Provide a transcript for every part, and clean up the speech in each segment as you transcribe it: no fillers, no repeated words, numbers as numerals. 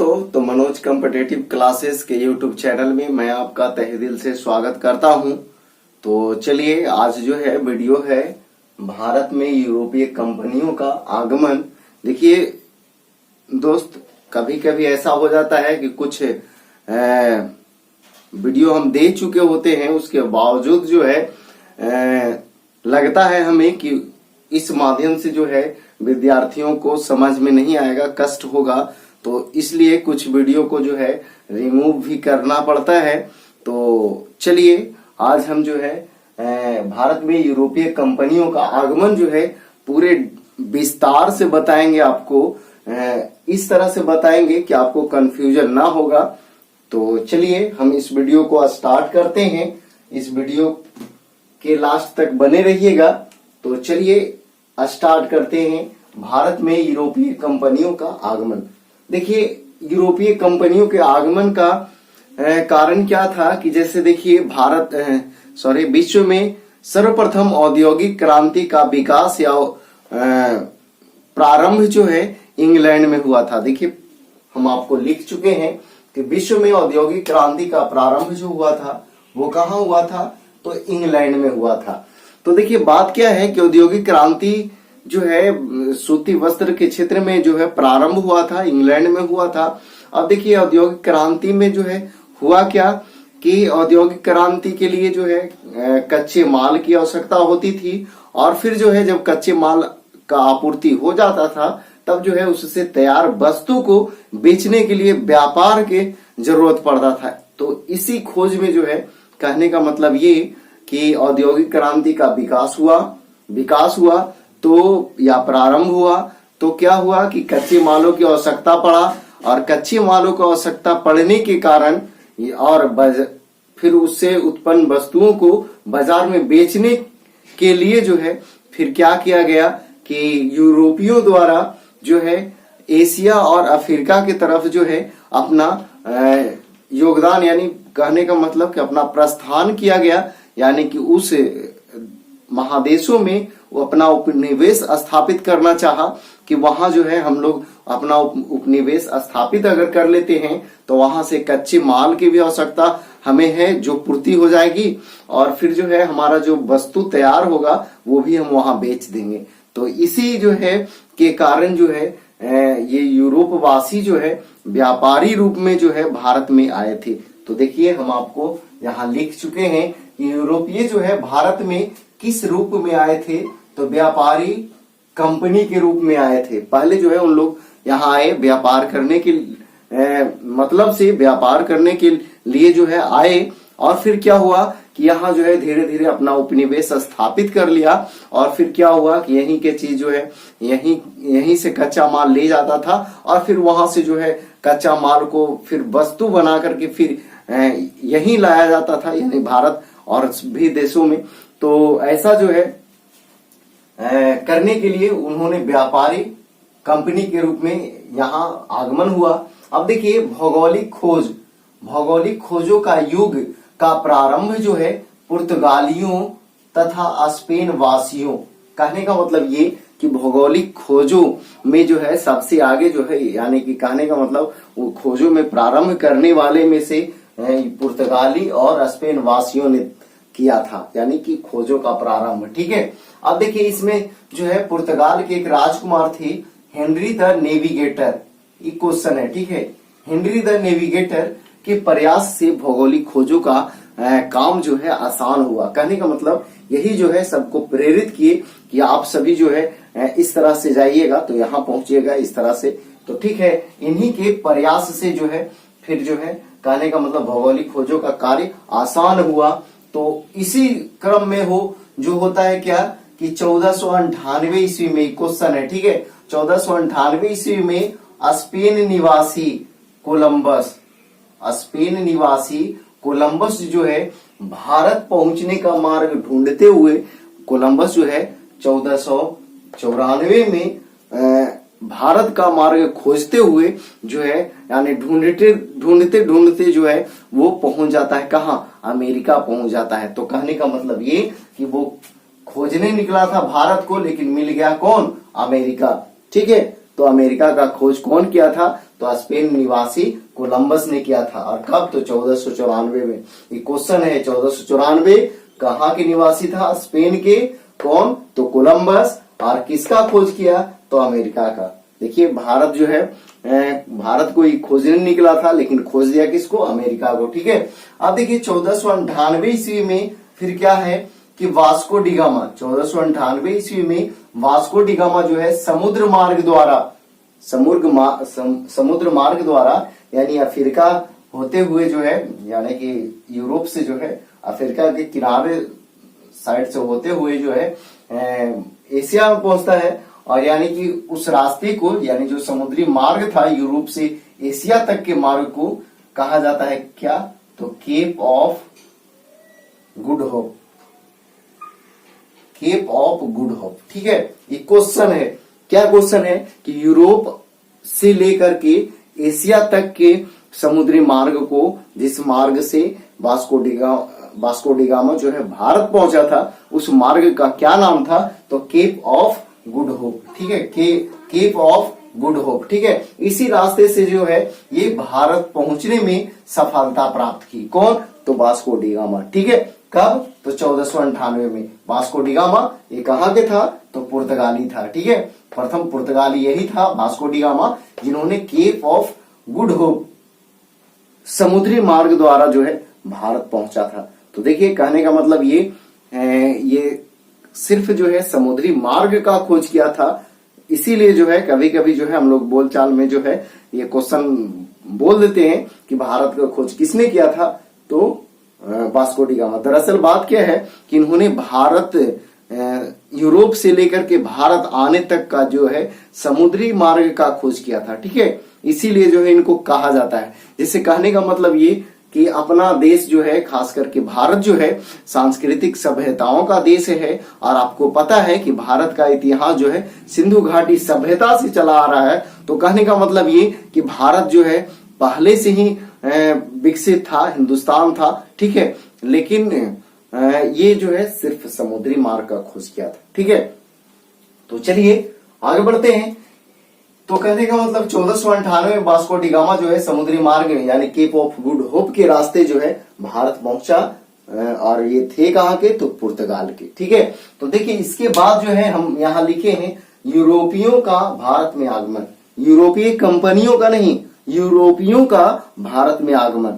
दोस्तों, तो Manoj competitive classes के यूट्यूब चैनल में मैं आपका तहे दिल से स्वागत करता हूं। तो चलिए, आज जो है वीडियो है भारत में यूरोपीय कंपनियों का आगमन। देखिए दोस्त, कभी कभी ऐसा हो जाता है कि कुछ वीडियो हम दे चुके होते हैं, उसके बावजूद जो है लगता है हमें कि इस माध्यम से जो है विद्यार्थियों को समझ में नहीं आएगा, कष्ट होगा, तो इसलिए कुछ वीडियो को जो है रिमूव भी करना पड़ता है। तो चलिए, आज हम जो है भारत में यूरोपीय कंपनियों का आगमन जो है पूरे विस्तार से बताएंगे आपको। इस तरह से बताएंगे कि आपको कंफ्यूजन ना होगा। तो चलिए, हम इस वीडियो को स्टार्ट करते हैं। इस वीडियो के लास्ट तक बने रहिएगा। तो चलिए स्टार्ट करते हैं भारत में यूरोपीय कंपनियों का आगमन। देखिए, यूरोपीय कंपनियों के आगमन का कारण क्या था कि जैसे देखिए विश्व में सर्वप्रथम औद्योगिक क्रांति का विकास या प्रारंभ जो है इंग्लैंड में हुआ था। देखिए, हम आपको लिख चुके हैं कि विश्व में औद्योगिक क्रांति का प्रारंभ जो हुआ था वो कहाँ हुआ था, तो इंग्लैंड में हुआ था। तो देखिए, बात क्या है कि औद्योगिक क्रांति जो है सूती वस्त्र के क्षेत्र में जो है प्रारंभ हुआ था, इंग्लैंड में हुआ था। अब देखिए, औद्योगिक क्रांति में जो है हुआ क्या कि औद्योगिक क्रांति के लिए जो है कच्चे माल की आवश्यकता होती थी, और फिर जो है जब कच्चे माल का आपूर्ति हो जाता था तब जो है उससे तैयार वस्तु को बेचने के लिए व्यापार के जरूरत पड़ता था। तो इसी खोज में जो है कहने का मतलब ये कि औद्योगिक क्रांति का विकास हुआ तो या प्रारंभ हुआ तो क्या हुआ कि कच्चे मालों की आवश्यकता पड़ा, और कच्चे मालों की आवश्यकता पड़ने के कारण और फिर उससे उत्पन्न वस्तुओं को बाजार में बेचने के लिए जो है फिर क्या किया गया कि यूरोपियों द्वारा जो है एशिया और अफ्रीका की तरफ जो है अपना योगदान, यानी कहने का मतलब कि अपना प्रस्थान किया गया, यानी कि उस महादेशों में वो अपना उपनिवेश स्थापित करना चाहा कि वहां जो है हम लोग अपना उपनिवेश स्थापित अगर कर लेते हैं तो वहां से कच्चे माल की भी आवश्यकता हमें है जो पूर्ति हो जाएगी, और फिर जो है हमारा जो वस्तु तैयार होगा वो भी हम वहां बेच देंगे। तो इसी जो है के कारण जो है ये यूरोप वासी जो है व्यापारी रूप में जो है भारत में आए थे। तो देखिए, हम आपको यहाँ लिख चुके हैं कि यूरोपीय जो है भारत में किस रूप में आए थे, तो व्यापारी कंपनी के रूप में आए थे। पहले जो है उन लोग यहाँ आए व्यापार करने के मतलब से व्यापार करने के लिए जो है आए, और फिर क्या हुआ कि यहाँ जो है धीरे धीरे अपना उपनिवेश स्थापित कर लिया, और फिर क्या हुआ कि यहीं के चीज जो है यहीं से कच्चा माल ले जाता था, और फिर वहां से जो है कच्चा माल को फिर वस्तु बना करके फिर यहीं लाया जाता था, यानी भारत और भी देशों में। तो ऐसा जो है करने के लिए उन्होंने व्यापारी कंपनी के रूप में यहाँ आगमन हुआ। अब देखिए, भौगोलिक खोजों का युग का प्रारंभ जो है पुर्तगालियों तथा स्पेन वासियों, कहने का मतलब ये कि भौगोलिक खोजों में जो है सबसे आगे जो है, यानी कि कहने का मतलब वो खोजों में प्रारंभ करने वाले में से पुर्तगाली और स्पेन वासियों ने किया था, यानी कि खोजों का प्रारंभ। ठीक है, अब देखिए इसमें जो है पुर्तगाल के एक राजकुमार थे हेनरी द नेविगेटर। ये क्वेश्चन है, ठीक है। हेनरी द नेविगेटर के प्रयास से भौगोलिक खोजों का काम जो है आसान हुआ। कहने का मतलब यही जो है सबको प्रेरित किए कि आप सभी जो है इस तरह से जाइएगा तो यहाँ पहुंचिएगा इस तरह से। तो ठीक है, इन्हीं के प्रयास से जो है फिर जो है कहने का मतलब भौगोलिक खोजों का कार्य आसान हुआ। तो इसी क्रम में जो होता है क्या कि 1498 ईस्वी में क्वेश्चन है, ठीक है। 1498 ईस्वी में स्पेन निवासी कोलंबस जो है भारत पहुंचने का मार्ग ढूंढते हुए कोलंबस जो है 1494 में भारत का मार्ग खोजते हुए जो है, यानी ढूंढते जो है वो पहुंच जाता है कहाँ, अमेरिका पहुंच जाता है। तो कहने का मतलब ये कि वो खोजने निकला था भारत को, लेकिन मिल गया कौन, अमेरिका। ठीक है, तो अमेरिका का खोज कौन किया था, तो स्पेन निवासी कोलंबस ने किया था। और कब? तो 1494 में। ये क्वेश्चन है 1494 कहाँ के निवासी था? स्पेन के। कौन? तो कोलंबस। और किसका खोज किया? तो अमेरिका का। देखिए भारत जो है भारत को ही खोजने निकला था, लेकिन खोज दिया किसको? अमेरिका को। ठीक है। अब देखिए 1498 ईस्वी में फिर क्या है कि वास्को डिगामा, 1498 ईस्वी में वास्को डिगामा जो है समुद्र मार्ग द्वारा यानी अफ्रीका होते हुए जो है, यानी कि यूरोप से जो है अफ्रीका के किनारे साइड से होते हुए जो है एशिया में पहुंचता है। और यानी कि उस रास्ते को, यानी जो समुद्री मार्ग था यूरोप से एशिया तक के मार्ग को कहा जाता है क्या? तो Cape of Good Hope. Cape of Good Hope. ठीक है। ये क्वेश्चन है। क्या क्वेश्चन है कि यूरोप से लेकर के एशिया तक के समुद्री मार्ग को, जिस मार्ग से वास्को डिगामा जो है भारत पहुंचा था, उस मार्ग का क्या नाम था? तो केप ऑफ गुड होप। ठीक है। Cape of Good Hope. ठीक है। इसी रास्ते से जो है ये भारत पहुंचने में सफलता प्राप्त की। कौन? तो वास्को डिगामा। ठीक है। कब? तो 1498 में। वास्को डिगामा ये कहाँ के था? तो पुर्तगाली था। ठीक है। प्रथम पुर्तगाली यही था वास्को डिगामा, जिन्होंने केप ऑफ गुड होप समुद्री मार्ग द्वारा जो है भारत पहुंचा था। तो देखिए कहने का मतलब ये सिर्फ जो है समुद्री मार्ग का खोज किया था। इसीलिए जो है कभी कभी जो है हम लोग बोलचाल में जो है ये क्वेश्चन बोल देते हैं कि भारत का खोज किसने किया था? तो वास्को डिगामा। दरअसल बात क्या है कि इन्होंने भारत यूरोप से लेकर के भारत आने तक का जो है समुद्री मार्ग का खोज किया था। ठीक है। इसीलिए जो है इनको कहा जाता है। जिससे कहने का मतलब ये कि अपना देश जो है, खास करके भारत जो है सांस्कृतिक सभ्यताओं का देश है। और आपको पता है कि भारत का इतिहास जो है सिंधु घाटी सभ्यता से चला आ रहा है। तो कहने का मतलब ये कि भारत जो है पहले से ही विकसित था, हिंदुस्तान था। ठीक है। लेकिन ये जो है सिर्फ समुद्री मार्ग का खोज किया था। ठीक है। तो चलिए आगे बढ़ते हैं। तो कहने का मतलब 1498 में वास्को डिगामा जो है समुद्री मार्ग यानी केप ऑफ गुड होप के रास्ते जो है भारत पहुंचा। और ये थे कहाँ के? तो पुर्तगाल के। ठीक है। तो देखिए इसके बाद जो है हम यहाँ लिखे हैं यूरोपियों का भारत में आगमन। यूरोपीय कंपनियों का नहीं, यूरोपियों का भारत में आगमन।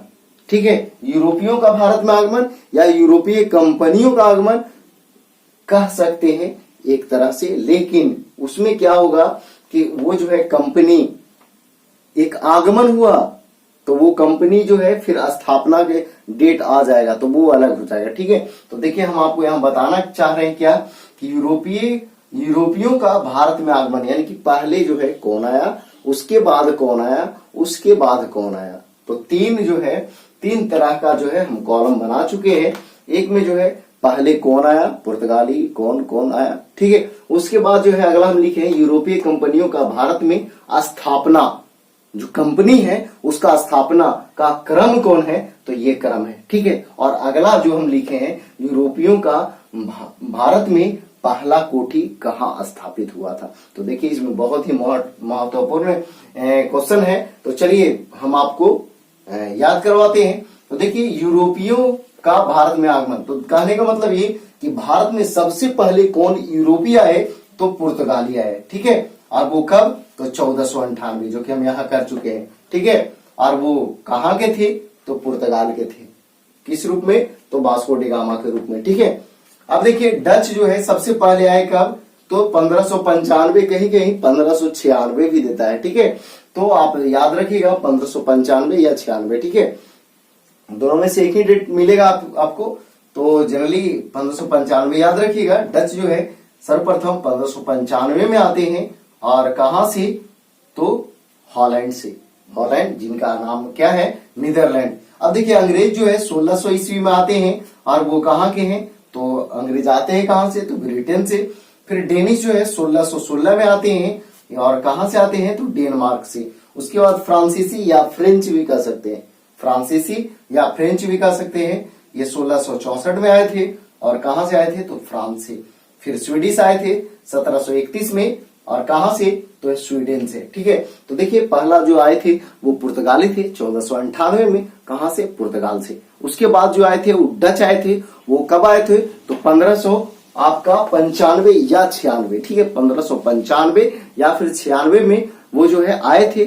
ठीक है। यूरोपियों का भारत में आगमन या यूरोपीय कंपनियों का आगमन कह सकते हैं एक तरह से। लेकिन उसमें क्या होगा कि वो जो है कंपनी, एक आगमन हुआ तो वो कंपनी जो है फिर स्थापना के डेट आ जाएगा तो वो अलग हो जाएगा। ठीक है। तो देखिए हम आपको यहाँ बताना चाह रहे हैं क्या कि यूरोपियों का भारत में आगमन, यानी कि पहले जो है कौन आया, उसके बाद कौन आया, उसके बाद कौन आया। तो तीन तरह का जो है हम कॉलम बना चुके हैं। एक में जो है पहले कौन आया, पुर्तगाली कौन आया। ठीक है। उसके बाद जो है अगला हम लिखे हैं यूरोपीय कंपनियों का भारत में स्थापना। जो कंपनी है उसका स्थापना का क्रम कौन है? तो ये क्रम है। ठीक है। और अगला जो हम लिखे हैं यूरोपियों का भारत में पहला कोठी कहाँ स्थापित हुआ था। तो देखिए इसमें बहुत ही महत्वपूर्ण क्वेश्चन है। तो चलिए हम आपको याद करवाते हैं। तो देखिए यूरोपियों का भारत में आगमन, तो कहने का मतलब ये कि भारत में सबसे पहले कौन यूरोपीय आए? तो पुर्तगाली आए। ठीक है। और वो कब? तो 1498, जो कि हम यहाँ कर चुके हैं। ठीक है। और वो कहाँ के थे? तो पुर्तगाल के थे। किस रूप में? तो वास्को डिगामा के रूप में। ठीक है। अब देखिए डच जो है सबसे पहले आए कब? तो 1595, कहीं 1596 भी देता है। ठीक है। तो आप याद रखिएगा 1595 या 96। ठीक है। दोनों में से एक ही डेट मिलेगा आपको। तो जनरली 1595 याद रखिएगा। डच जो है सर्वप्रथम 1595 में आते हैं। और कहां से? तो हॉलैंड से। हॉलैंड जिनका नाम क्या है? नीदरलैंड। अब देखिए अंग्रेज जो है 1600 ईस्वी में आते हैं। और वो कहाँ के हैं? तो अंग्रेज आते हैं कहां से? तो ब्रिटेन से। फिर डेनिश जो है 1616 में आते हैं। और कहां से आते हैं? तो डेनमार्क से। उसके बाद फ्रांसीसी या फ्रेंच भी कह सकते हैं, फ्रांसीसी या फ्रेंच भी कह सकते हैं। ये 1664 में आए थे। और कहां से आए थे? तो फ्रांस से। फिर स्वीडिश आए थे 1731 में। और कहां से, तो स्वीडन से। ठीक है, तो देखिए पहला जो आए थे वो पुर्तगाली थे 1498 में, कहां से, पुर्तगाल से। उसके बाद जो आए थे वो डच आए थे, वो कब आए थे, तो 1595 या 96, ठीक है, 1595 या फिर 96 में वो जो है आए थे।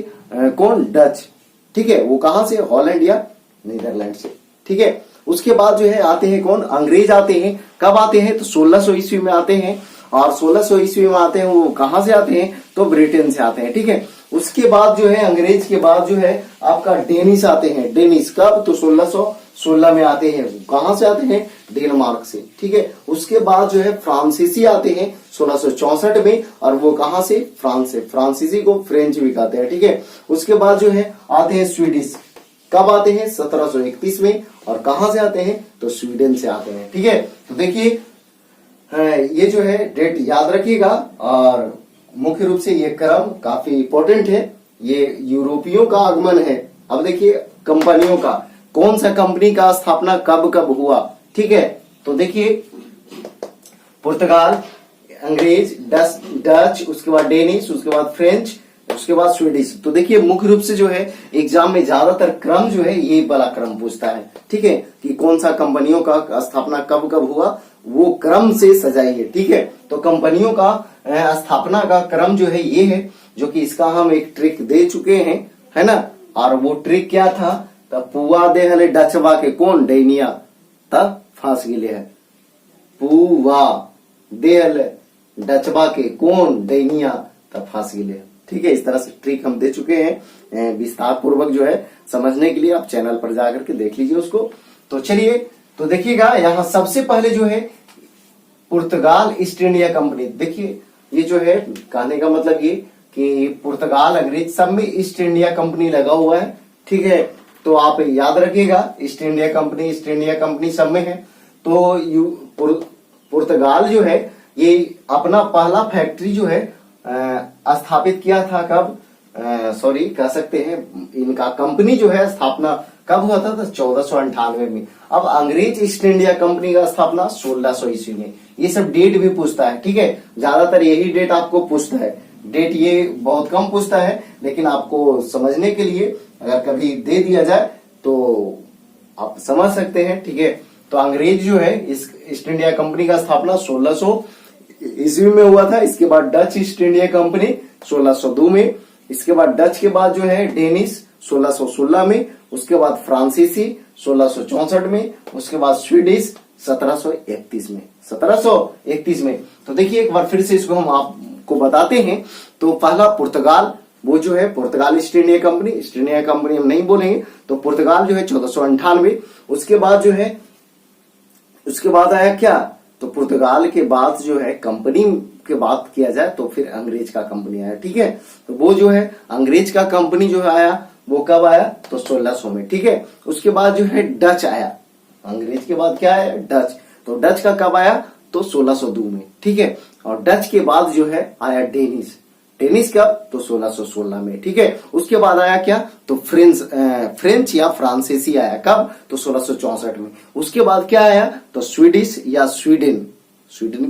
कौन, डच। ठीक है, वो कहां से, हॉलैंड या नीदरलैंड से। ठीक है, उसके बाद जो है आते हैं कौन, अंग्रेज आते हैं। कब आते हैं, तो 1600 ईस्वी में आते हैं। और 1600 ईस्वी में आते हैं, वो कहां से आते हैं, तो ब्रिटेन से आते हैं। ठीक है, उसके बाद जो है अंग्रेज के बाद जो है आपका डेनिस आते हैं। डेनिस कब, तो 1616 में आते हैं। कहां से आते हैं, डेनमार्क से। ठीक है, उसके बाद जो है फ्रांसीसी आते हैं 1664 में, और वो कहां से, फ्रांस से। फ्रांसीसी को फ्रेंच भी कहते हैं। ठीक है, उसके बाद जो है आते हैं स्वीडिश। कब आते हैं, 1731 में, और कहां से आते हैं, तो स्वीडन से आते हैं। ठीक है, तो देखिए ये जो है डेट याद रखिएगा, और मुख्य रूप से ये क्रम काफी इंपॉर्टेंट है। ये यूरोपियों का आगमन है। अब देखिए कंपनियों का, कौन सा कंपनी का स्थापना कब कब हुआ। ठीक है, तो देखिए पुर्तगाल, अंग्रेज, डच, उसके बाद डेनिश, उसके बाद फ्रेंच, उसके बाद स्वीडिश। तो देखिए मुख्य रूप से जो है एग्जाम में ज्यादातर क्रम जो है ये वाला क्रम पूछता है। ठीक है, कि कौन सा कंपनियों का स्थापना कब कब हुआ, वो क्रम से सजाइए। ठीक है, तो कंपनियों का स्थापना का क्रम जो है ये है, जो कि इसका हम एक ट्रिक दे चुके हैं, है ना। और वो ट्रिक क्या था, तब पुआ दे हले डचवा के कौन, डैनिया, तब फांस गिले है। पुआ दे हले डचवा के कौन, डैनिया, तब फांस गिले। ठीक है, इस तरह से ट्रिक हम दे चुके हैं विस्तार पूर्वक जो है समझने के लिए। आप चैनल पर जाकर के देख लीजिए उसको। तो चलिए, तो देखिएगा यहाँ सबसे पहले जो है पुर्तगाल ईस्ट इंडिया कंपनी। देखिए ये जो है कहने का मतलब ये कि पुर्तगाल, अंग्रेज सब में ईस्ट इंडिया कंपनी लगा हुआ है। ठीक है, तो आप याद रखिएगा ईस्ट इंडिया कंपनी सब में है। तो पुर्तगाल जो है ये अपना पहला फैक्ट्री जो है स्थापित किया था कब, सॉरी कह सकते हैं इनका कंपनी जो है स्थापना कब हुआ था, तो 1498 में। अब अंग्रेज ईस्ट इंडिया कंपनी का स्थापना 1600 ईस्वी में। ये सब डेट भी पूछता है। ठीक है, ज्यादातर यही डेट आपको पूछता है। डेट ये बहुत कम पूछता है, लेकिन आपको समझने के लिए अगर कभी दे दिया जाए तो आप समझ सकते हैं। ठीक है, तो अंग्रेज जो है इस ईस्ट इंडिया कंपनी का स्थापना 1600 ईस्वी में हुआ था। इसके बाद डच ईस्ट इंडिया कंपनी 1602 में। इसके बाद डच के बाद जो है डेनिश 1616 में। उसके बाद फ्रांसीसी 1664 में। उसके बाद स्वीडिश 1731 में। 1731 में। तो देखिए एक बार फिर से इसको हम आपको बताते हैं। तो पहला पुर्तगाल, वो जो है पुर्तगाल ईस्ट इंडिया कंपनी हम नहीं बोलेंगे, तो पुर्तगाल जो है 1498। उसके बाद जो है, उसके बाद आया क्या, तो पुर्तगाल के बाद जो है कंपनी की बात किया जाए तो फिर अंग्रेज का कंपनी आया। ठीक है, तो वो जो है अंग्रेज का कंपनी जो आया वो कब आया, तो 1600 में। ठीक है, उसके बाद जो है डच आया। अंग्रेज के बाद क्या आया, डच। तो डच का कब आया, तो 1602 में। ठीक है, और डच के बाद जो है आया डेनिश। डेनिश कब, तो 1616 में। ठीक है, उसके बाद आया क्या, तो फ्रेंच या फ्रांसीसी आया कब, तो 1664 में। उसके बाद क्या आया, तो स्वीडिश या स्वीडन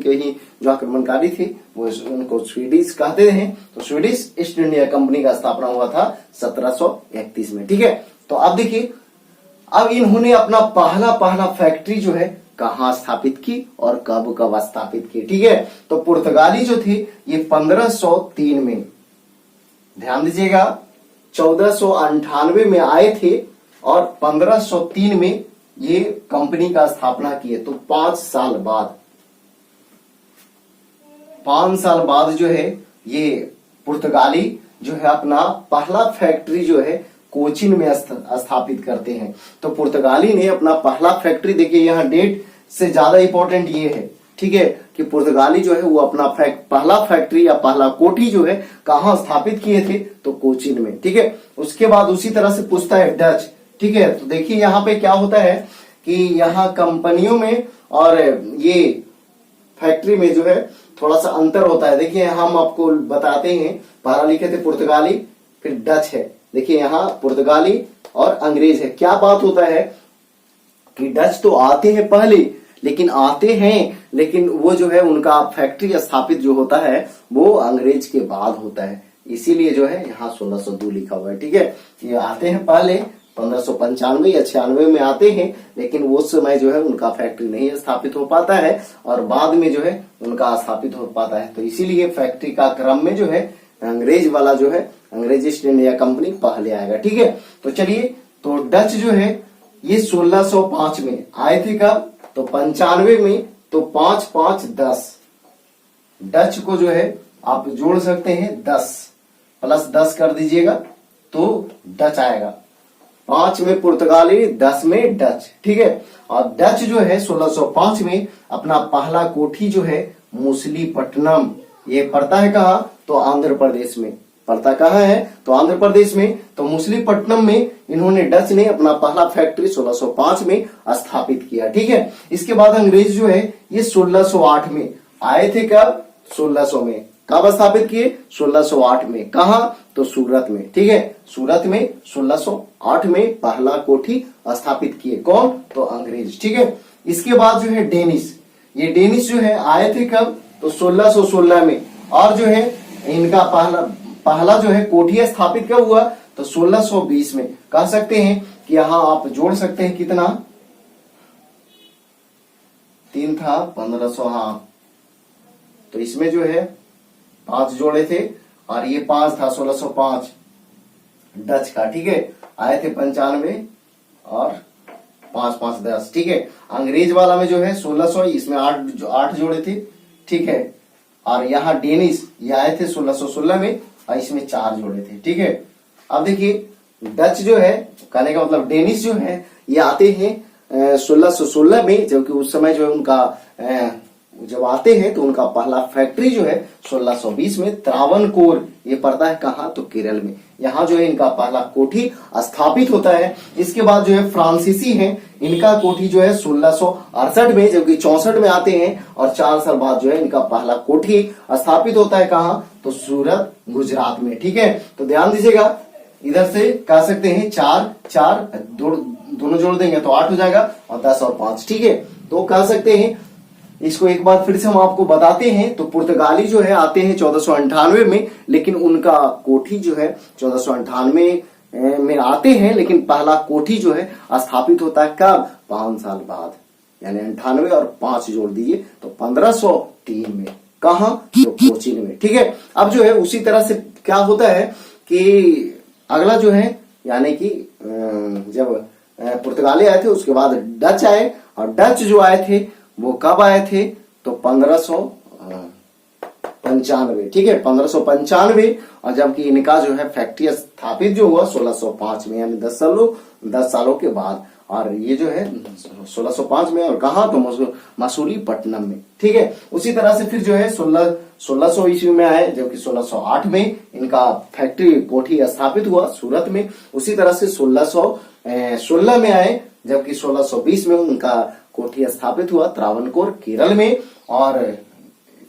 के ही जो आक्रमणकारी थे वो उनको स्वीडिश कहते हैं। तो स्वीडिश ईस्ट इंडिया कंपनी का स्थापना हुआ था 1731 में। ठीक है, तो अब देखिए, अब इन्होंने अपना पहला फैक्ट्री जो है कहां स्थापित की और कब कब स्थापित की। ठीक है, तो पुर्तगाली जो थे ये 1503 में, ध्यान दीजिएगा, 1498 में आए थे और 1503 में ये कंपनी का स्थापना किए। तो 5 साल बाद जो है ये पुर्तगाली जो है अपना पहला फैक्ट्री जो है कोचीन में स्थापित करते हैं। तो पुर्तगाली ने अपना पहला फैक्ट्री, देखिए यहाँ डेट से ज्यादा इंपॉर्टेंट ये है। ठीक है, कि पुर्तगाली जो है वो अपना पहला फैक्ट्री या पहला कोठी जो है कहां स्थापित किए थे, तो कोचीन में। ठीक है, उसके बाद उसी तरह से पूछता है डच। ठीक है, तो देखिए यहाँ पे क्या होता है कि यहाँ कंपनियों में और ये फैक्ट्री में जो है थोड़ा सा अंतर होता है। देखिए हम आपको बताते हैं, पहला लिखे थे पुर्तगाली, फिर डच है। देखिए यहाँ पुर्तगाली और अंग्रेज है। क्या बात होता है कि डच तो आते हैं पहले, लेकिन आते हैं लेकिन वो जो है उनका फैक्ट्री स्थापित जो होता है वो अंग्रेज के बाद होता है, इसीलिए जो है यहाँ 1602 लिखा हुआ है। ठीक है, ये आते हैं पहले 1595 या 96 में आते हैं, लेकिन उस समय जो है उनका फैक्ट्री नहीं स्थापित हो पाता है और बाद में जो है उनका स्थापित हो पाता है। तो इसीलिए फैक्ट्री का क्रम में जो है अंग्रेज वाला जो है अंग्रेज ईस्ट इंडिया कंपनी पहले आएगा। ठीक है, तो चलिए, तो डच जो है ये 1605 में आए थे। कब? तो 95 में। तो 5 5 10 डच को जो है आप जोड़ सकते हैं 10 प्लस 10 कर दीजिएगा तो डच आएगा। 5 में पुर्तगाली, 10 में डच। ठीक है, और डच जो है 1605 में अपना पहला कोठी जो है मुसलीपट्टनम, ये पड़ता है कहा? तो आंध्र प्रदेश में पड़ता कहाँ है? तो आंध्र प्रदेश में। तो मुसलीपट्टनम में इन्होंने डच ने अपना पहला फैक्ट्री 1605 में स्थापित किया। ठीक है, इसके बाद अंग्रेज जो है ये 1608 में आए थे। कब? 1600 में। कब स्थापित किए? 1608 में। कहा? तो सूरत में। ठीक है, सूरत में 1608 में पहला कोठी स्थापित किए। कौन? तो अंग्रेज। ठीक है, इसके बाद जो है डेनिश, ये डेनिश जो है आए थे कब? तो 1616 में। और जो है इनका पहला जो है कोठी स्थापित कब हुआ? तो 1620 में। कह सकते हैं कि यहां आप जोड़ सकते हैं कितना? 3 था, 1500। हाँ, तो इसमें जो है 5 जोड़े थे और ये 5 था, 1605 डच का। ठीक है, आए थे 95 और 5 5 10। ठीक है, अंग्रेज वाला में जो है 1600, इसमें 8 जोड़े थे। ठीक है, और यहाँ डेनिश ये आए थे 1616 में और इसमें 4 जोड़े थे। ठीक है, अब देखिए डच जो है, कहने का मतलब डेनिश जो है ये आते हैं 1616 में, जबकि उस समय जो है उनका जब आते हैं तो उनका पहला फैक्ट्री जो है 1620 में त्रावणकोर, ये पड़ता है कहाँ? तो केरल में। यहाँ जो है इनका पहला कोठी स्थापित होता है। इसके बाद जो है फ्रांसीसी हैं, इनका कोठी जो है 1668 में, जबकि 64 में आते हैं और 4 साल बाद जो है इनका पहला कोठी स्थापित होता है कहाँ? तो सूरत, गुजरात में। ठीक है, तो ध्यान दीजिएगा, इधर से कह सकते हैं 4 4 दोनों जोड़ देंगे तो 8 हो जाएगा और 10 और 5। ठीक है, तो कह सकते हैं, इसको एक बार फिर से हम आपको बताते हैं। तो पुर्तगाली जो है आते हैं 1498 में, लेकिन उनका कोठी जो है 1498 में आते हैं, लेकिन पहला कोठी जो है स्थापित होता है कब? 5 साल बाद, यानी 98 और 5 जोड़ दीजिए तो 1503 में। कहा? तो कोचीन में। ठीक है, अब जो है उसी तरह से क्या होता है कि अगला जो है, यानी कि जब पुर्तगाली आए थे उसके बाद डच आए, और डच जो आए थे वो कब आए थे? तो 1595। ठीक है, 1595, और जबकि इनका जो है फैक्ट्री स्थापित जो हुआ 1605 में, यानी 10 सालों के बाद। और ये जो है 1605 में, और कहा? तो मसूलीपट्टनम में। ठीक है, उसी तरह से फिर जो है 1600 ईस्वी में आए, जबकि 1608 में इनका फैक्ट्री कोठी स्थापित हुआ सूरत में। उसी तरह से 1616 में आए, जबकि 1620 में उनका कोठी स्थापित हुआ त्रावणकोर, केरल में। और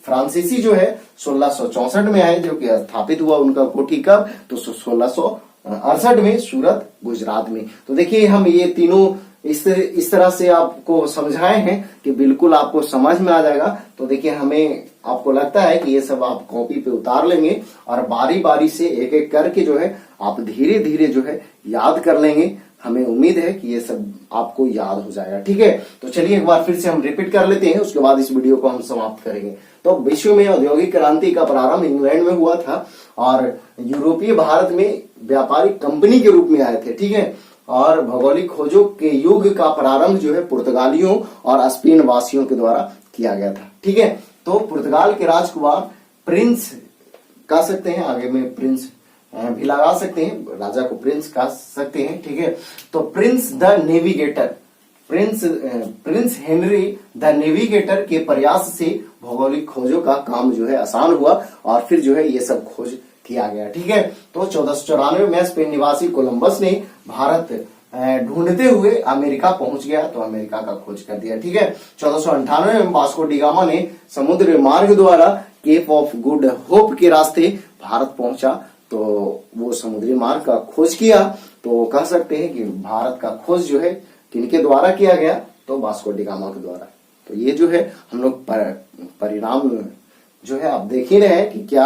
फ्रांसीसी जो है 1664 में आए, जो कि स्थापित हुआ उनका कोठी कब? तो 1668 में, सूरत, गुजरात में। तो देखिए हम ये तीनों इस तरह से आपको समझाए हैं कि बिल्कुल आपको समझ में आ जाएगा। तो देखिए, हमें आपको लगता है कि ये सब आप कॉपी पे उतार लेंगे और बारी बारी से एक एक करके जो है आप धीरे धीरे जो है याद कर लेंगे। हमें उम्मीद है कि ये सब आपको याद हो जाएगा। ठीक है, तो चलिए एक बार फिर से हम रिपीट कर लेते हैं, उसके बाद इस वीडियो को हम समाप्त करेंगे। तो विश्व में औद्योगिक क्रांति का प्रारंभ इंग्लैंड में हुआ था और यूरोपीय भारत में व्यापारिक कंपनी के रूप में आए थे। ठीक है, और भौगोलिक खोजों के युग का प्रारंभ जो है पुर्तगालियों और स्पेन वासियों के द्वारा किया गया था। ठीक है, तो पुर्तगाल के राजकुमार प्रिंस कह सकते हैं, आगे में प्रिंस भी लगा सकते हैं, राजा को प्रिंस कह सकते हैं। ठीक है, तो Prince the navigator, Prince Henry the navigator के प्रयास से भौगोलिक खोजों का काम जो है आसान हुआ और फिर जो है ये सब खोज किया गया। ठीक है, तो 1494 में स्पेन निवासी कोलंबस ने भारत ढूंढते हुए अमेरिका पहुंच गया, तो अमेरिका का खोज कर दिया। ठीक है, 1498 में वास्को डी गामा ने समुद्र मार्ग द्वारा केप ऑफ गुड होप के रास्ते भारत पहुंचा, तो वो समुद्री मार्ग का खोज किया। तो कह सकते हैं कि भारत का खोज जो है किनके द्वारा किया गया? तो वास्को डी गामा के द्वारा। तो ये जो है हम लोग परिणाम जो है आप देख ही रहे हैं कि क्या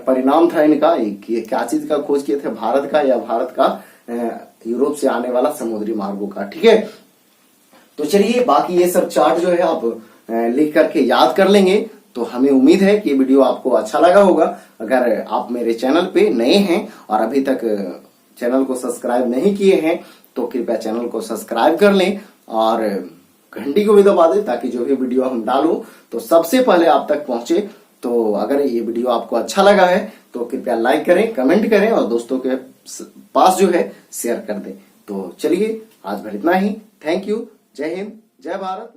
परिणाम था इनका, कि क्या चीज का खोज किए थे, भारत का या भारत का यूरोप से आने वाला समुद्री मार्गों का। ठीक है, तो चलिए बाकी ये सब चार्ट जो है आप लिख करके याद कर लेंगे। तो हमें उम्मीद है कि वीडियो आपको अच्छा लगा होगा। अगर आप मेरे चैनल पे नए हैं और अभी तक चैनल को सब्सक्राइब नहीं किए हैं तो कृपया चैनल को सब्सक्राइब कर लें और घंटी को भी दबा दें ताकि जो भी वीडियो हम डालूं तो सबसे पहले आप तक पहुंचे। तो अगर ये वीडियो आपको अच्छा लगा है तो कृपया लाइक करें, कमेंट करें और दोस्तों के पास जो है शेयर कर दें। तो चलिए आज भर इतना ही। Thank you. जय हिंद, जय भारत।